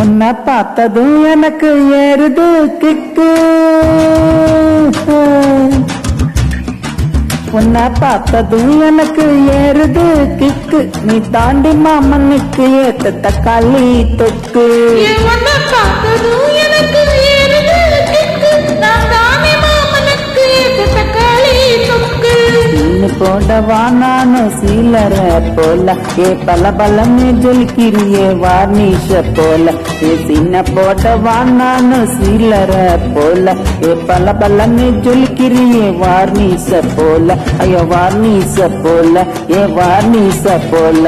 உன்னை பார்த்ததும் எனக்கு ஏறுது கிக்கு, உன்னை பார்த்ததும் எனக்கு ஏறுது கிக்கு, நீ தாண்டி மாமனுக்கு ஏத்த தக்காளி தொக்கு. உன்னை பார்த்ததும் எனக்கு ஏறுது கிக்கு, நான் தானே மாமனுக்கு ஏத்த தக்காளி தொக்கு. சீனு போடவா நானும் சீலர போல, ஏ பல பலமே ஜொலிக்கிறியே வார்னிஷ போல. ஏ சீன போடவா நானும் சீலர போல, ஏ பல பலமே ஜொலிக்கிறியே வார்னிஷ போல. ஐயோ வார்னிஷ போல, ஏ வார்னிஷ போல.